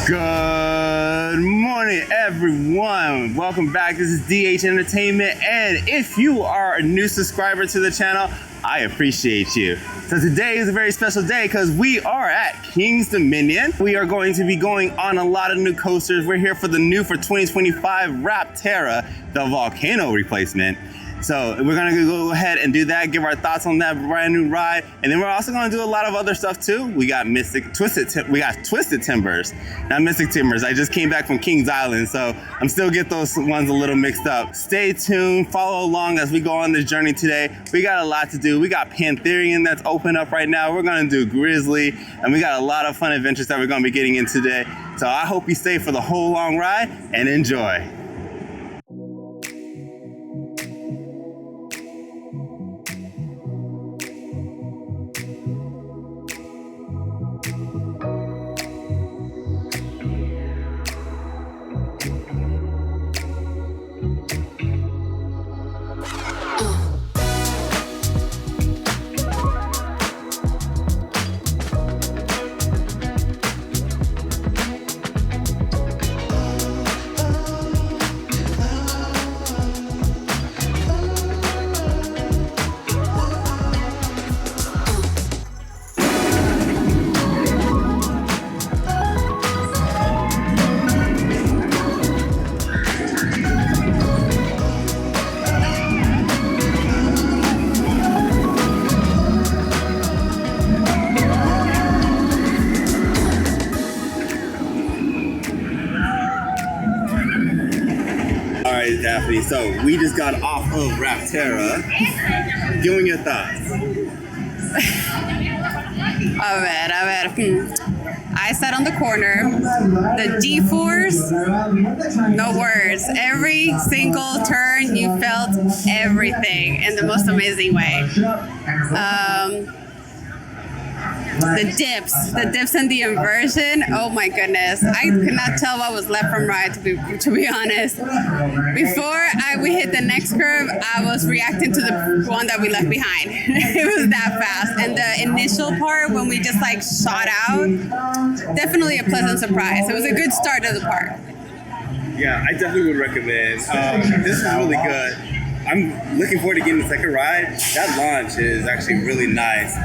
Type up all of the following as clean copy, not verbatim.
Good morning, everyone. Welcome back. This is DH Entertainment, and if you are a new subscriber to the channel, I appreciate you. So today is a very special day because we are at King's Dominion. We are going to be going on a lot of new coasters. We're here for the new for 2025 Rapterra, the Volcano replacement. So we're gonna go ahead and do that, give our thoughts on that brand new ride, and then we're also gonna do a lot of other stuff too. We got Twisted Timbers, not Mystic Timbers. I just came back from Kings Island, so I'm still get those ones a little mixed up. Stay tuned, follow along as we go on this journey today. We got a lot to do. We got Pantherian that's open up right now. We're gonna do Grizzly, and we got a lot of fun adventures that we're gonna be getting in today. So I hope you stay for the whole long ride and enjoy. Daphne, so we just got off of Rapterra. Give me your thoughts. I sat on the corner. The G-force, no words. Every single turn, you felt everything in the most amazing way. The dips and the inversion, oh my goodness. I could not tell what was left from right, to be honest. Before we hit the next curve, I was reacting to the one that we left behind. It was that fast. And the initial part, when we just like shot out, definitely a pleasant surprise. It was a good start to the park. Yeah, I definitely would recommend. This is really good. I'm looking forward to getting the second ride. That launch is actually really nice.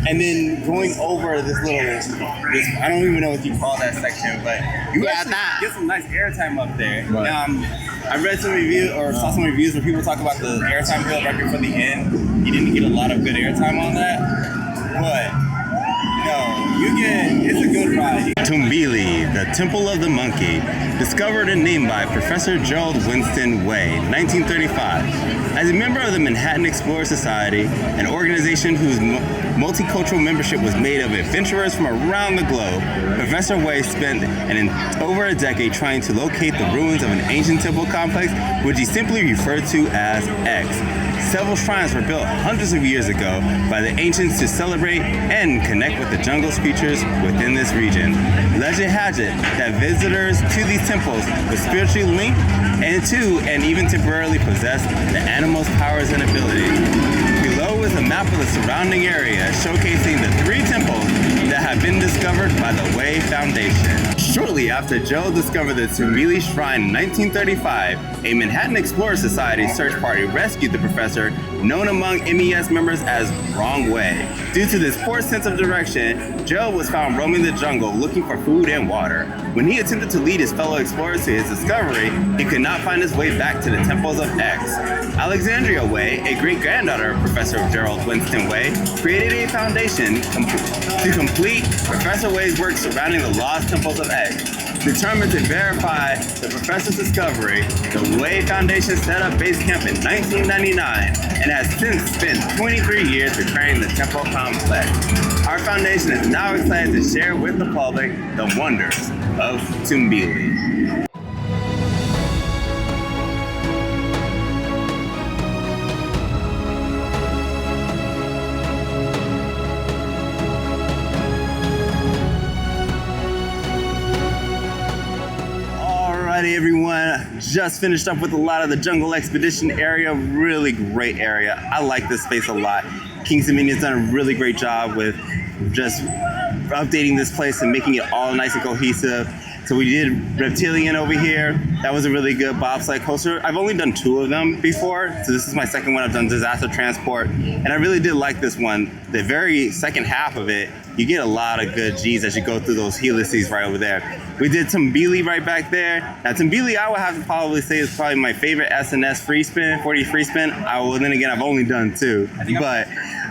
And then going over this I don't even know what you call that section, but you actually get some nice airtime up there. Right. I read some reviews or saw some reviews where people talk about the airtime build right before the end. You didn't get a lot of good airtime on that, but it's a good ride. Tumbili, the Temple of the Monkey, discovered and named by Professor Gerald Winston Way, 1935. As a member of the Manhattan Explorer Society, an organization whose multicultural membership was made of adventurers from around the globe, Professor Way spent over a decade trying to locate the ruins of an ancient temple complex, which he simply referred to as X. Several shrines were built hundreds of years ago by the ancients to celebrate and connect with the jungle's creatures within this region. Legend has it that visitors to these temples were spiritually linked and even temporarily possess the animals' powers and abilities. Below is a map of the surrounding area showcasing the 3 temples that have been discovered by the Way Foundation. Shortly after Gerald discovered the Tumbili Shrine in 1935, a Manhattan Explorer Society search party rescued the professor, known among MES members as Wrong Way. Due to this poor sense of direction, Gerald was found roaming the jungle looking for food and water. When he attempted to lead his fellow explorers to his discovery, he could not find his way back to the temples of X. Alexandria Way, a great-granddaughter of Professor Gerald Winston Way, created a foundation to complete Professor Way's work surrounding the lost temples of X. Determined to verify the professor's discovery, the Way Foundation set up base camp in 1999 and has since spent 23 years repairing the temple complex. Our foundation is now excited to share with the public the wonders of Tumbili. Alrighty everyone, just finished up with a lot of the Jungle Expedition area. Really great area. I like this space a lot. King's Dominion's done a really great job with just updating this place and making it all nice and cohesive. So we did Reptilian over here. That was a really good bobsled coaster. I've only done 2 of them before, so this is my second one. I've done Disaster Transport, and I really did like this one. The very second half of it, you get a lot of good G's as you go through those helices right over there. We did Tumbili right back there. Now Tumbili, I would have to probably say is probably my favorite S&S free spin, 40 free spin. Then again, I've only done 2, but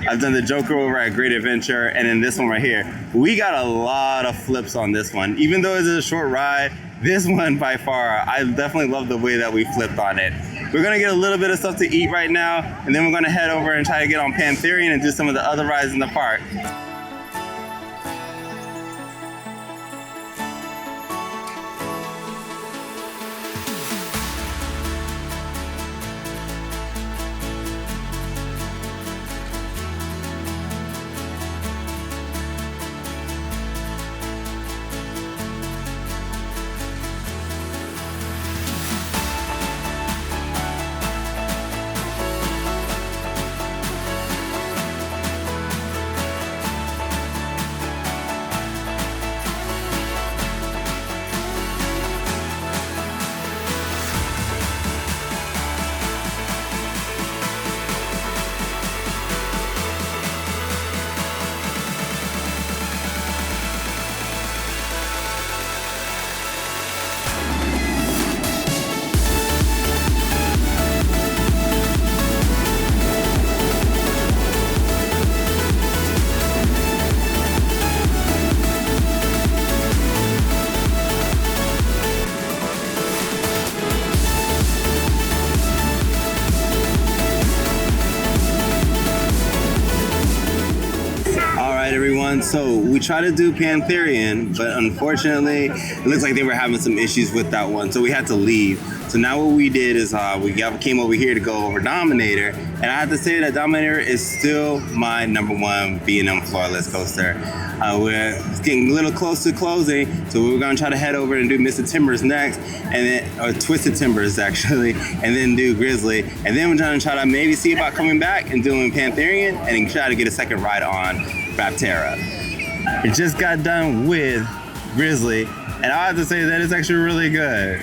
I've done the Joker over at Great Adventure, and then this one right here. We got a lot of flips on this one. Even though it's a short ride, this one by far, I definitely love the way that we flipped on it. We're gonna get a little bit of stuff to eat right now, and then we're gonna head over and try to get on Pantherian and do some of the other rides in the park. Everyone, so we tried to do Pantherian, but unfortunately it looks like they were having some issues with that one, so we had to leave. So now what we did is came over here to go over Dominator, and I have to say that Dominator is still my #1 B&M floorless coaster. We're getting a little close to closing, so we're gonna try to head over and do Mr. Timbers next, and then or Twisted Timbers actually, and then do Grizzly, and then we're trying to maybe see about coming back and doing Pantherian, and then try to get a second ride on Rapterra. We just got done with Grizzly, and I have to say that it's actually really good.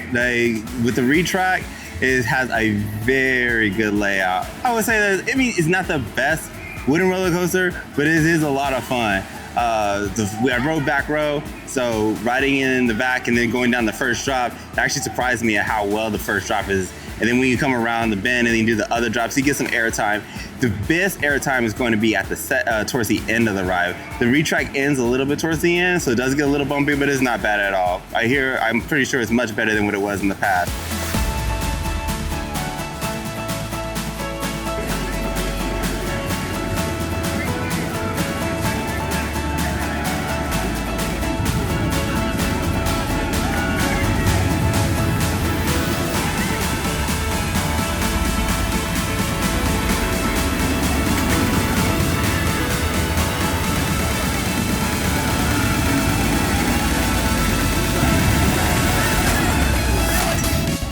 With the retrack, it has a very good layout. I would say that, it's not the best wooden roller coaster, but it is a lot of fun. I rode back row, so riding in the back and then going down the first drop, it actually surprised me at how well the first drop is. And then when you come around the bend and then you do the other drops, you get some airtime. The best airtime is going to be at the towards the end of the ride. The retrack ends a little bit towards the end, so it does get a little bumpy, but it's not bad at all. I'm pretty sure it's much better than what it was in the past.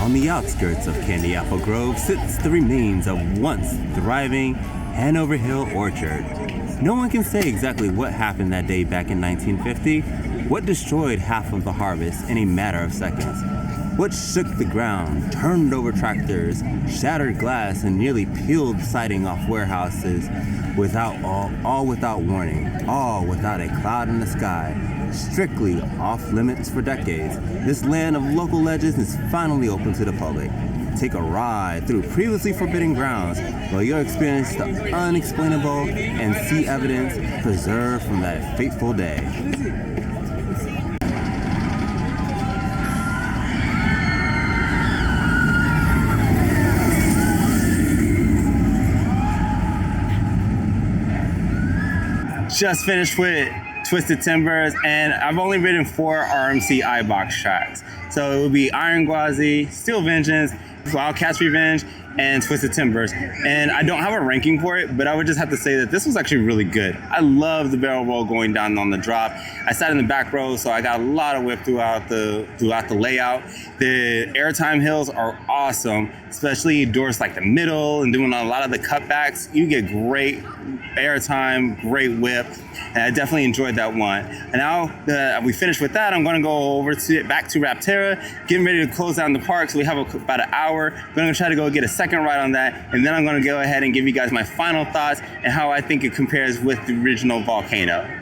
On the outskirts of Candy Apple Grove sits the remains of once thriving Hanover Hill Orchard. No one can say exactly what happened that day back in 1950, what destroyed half of the harvest in a matter of seconds, what shook the ground, turned over tractors, shattered glass, and nearly peeled siding off warehouses all without warning, all without a cloud in the sky. Strictly off limits for decades, this land of local legends is finally open to the public. Take a ride through previously forbidden grounds while you'll experience the unexplainable and see evidence preserved from that fateful day. Just finished with Twisted Timbers, and I've only ridden 4 RMC iBox tracks. So it would be Iron Gwazi, Steel Vengeance, Wildcats Revenge, and Twisted Timbers. And I don't have a ranking for it, but I would just have to say that this was actually really good. I love the barrel roll going down on the drop. I sat in the back row, so I got a lot of whip throughout the layout. The airtime hills are awesome, especially towards like the middle and doing a lot of the cutbacks. You get great airtime, great whip, and I definitely enjoyed that one. And now that we finished with that, I'm going to go back to Rapterra, getting ready to close down the park. So we have about an hour. I'm going to try to go get a second ride on that, and then I'm going to go ahead and give you guys my final thoughts and how I think it compares with the original Volcano.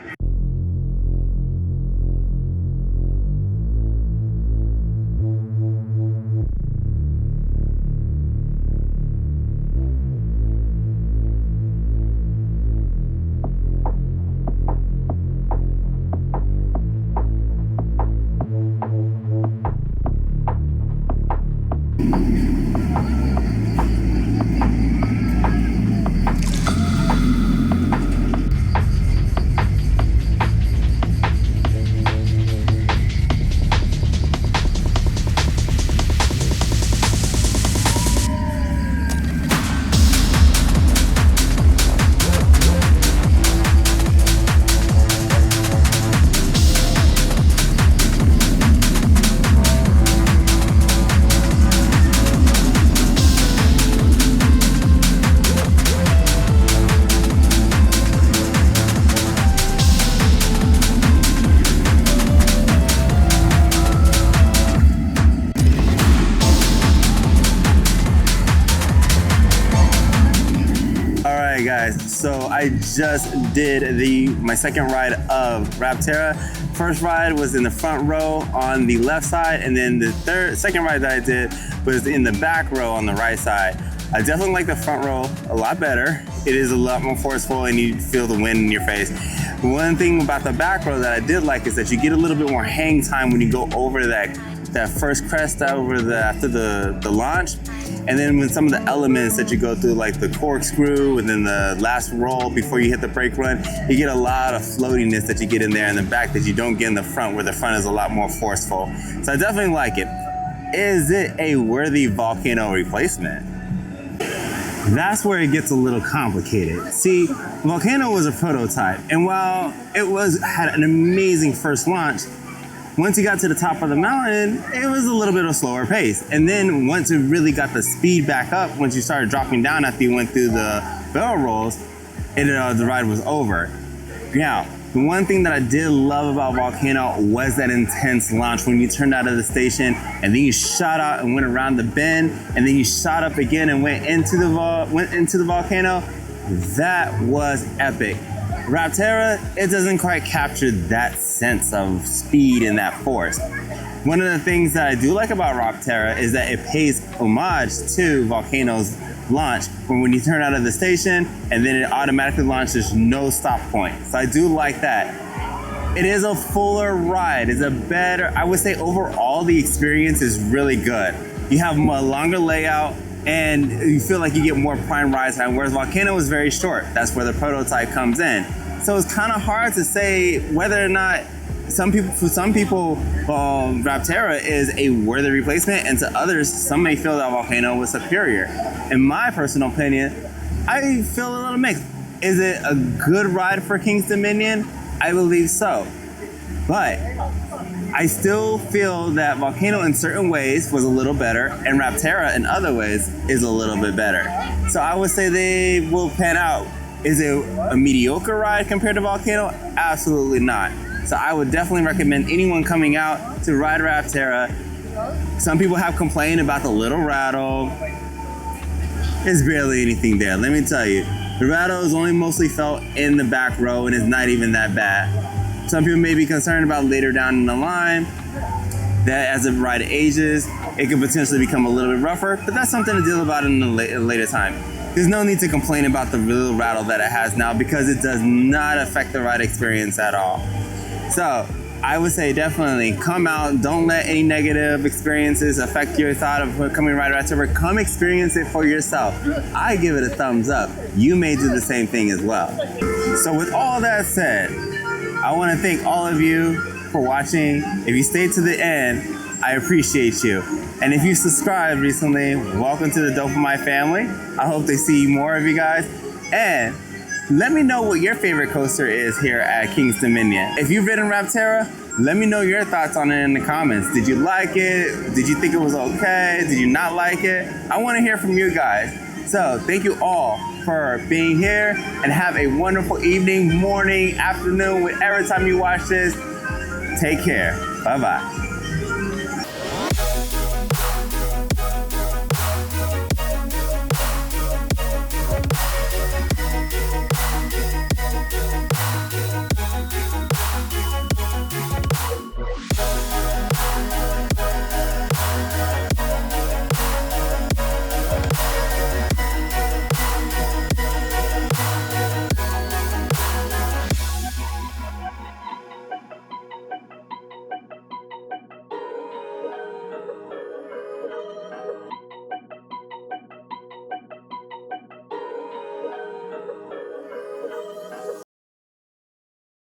Guys, so I just did my second ride of Rapterra. First ride was in the front row on the left side, and then the second ride that I did was in the back row on the right side. I definitely like the front row a lot better. It is a lot more forceful and you feel the wind in your face. One thing about the back row that I did like is that you get a little bit more hang time when you go over that first crest after the launch. And then when some of the elements that you go through, like the corkscrew and then the last roll before you hit the brake run, you get a lot of floatiness that you get in there in the back that you don't get in the front, where the front is a lot more forceful. So I definitely like it. Is it a worthy Volcano replacement? That's where it gets a little complicated. See, Volcano was a prototype, and while it had an amazing first launch, once you got to the top of the mountain, it was a little bit of a slower pace. And then once it really got the speed back up, once you started dropping down after you went through the barrel rolls, the ride was over. Now, the one thing that I did love about Volcano was that intense launch when you turned out of the station and then you shot out and went around the bend, and then you shot up again and went into the Volcano. That was epic. Rapterra, it doesn't quite capture that sense of speed and that force. One of the things that I do like about Rapterra is that it pays homage to Volcano's launch, when you turn out of the station and then it automatically launches, no stop point. So I do like that. It is a fuller ride. It's a better, I would say overall the experience is really good. You have a longer layout and you feel like you get more prime ride time, whereas Volcano is very short. That's where the prototype comes in. So it's kind of hard to say whether or not for some people, Rapterra is a worthy replacement, and to others, some may feel that Volcano was superior. In my personal opinion, I feel a little mixed. Is it a good ride for King's Dominion? I believe so. But I still feel that Volcano in certain ways was a little better, and Rapterra in other ways is a little bit better. So I would say they will pan out. Is it a mediocre ride compared to Volcano? Absolutely not. So I would definitely recommend anyone coming out to ride Rapterra. Some people have complained about the little rattle. There's barely anything there, let me tell you. The rattle is only mostly felt in the back row and it's not even that bad. Some people may be concerned about later down in the line, that as the ride ages, it could potentially become a little bit rougher, but that's something to deal about in a later time. There's no need to complain about the little rattle that it has now because it does not affect the ride experience at all. So I would say definitely come out. Don't let any negative experiences affect your thought of coming to ride Rapterra. Come experience it for yourself. I give it a thumbs up. You may do the same thing as well. So with all that said, I want to thank all of you for watching. If you stayed to the end, I appreciate you. And if you subscribed recently, welcome to the Dopamine family. I hope to see more of you guys. And let me know what your favorite coaster is here at King's Dominion. If you've ridden Rapterra, let me know your thoughts on it in the comments. Did you like it? Did you think it was okay? Did you not like it? I want to hear from you guys. So thank you all for being here, and have a wonderful evening, morning, afternoon, whatever time you watch this. Take care. Bye-bye.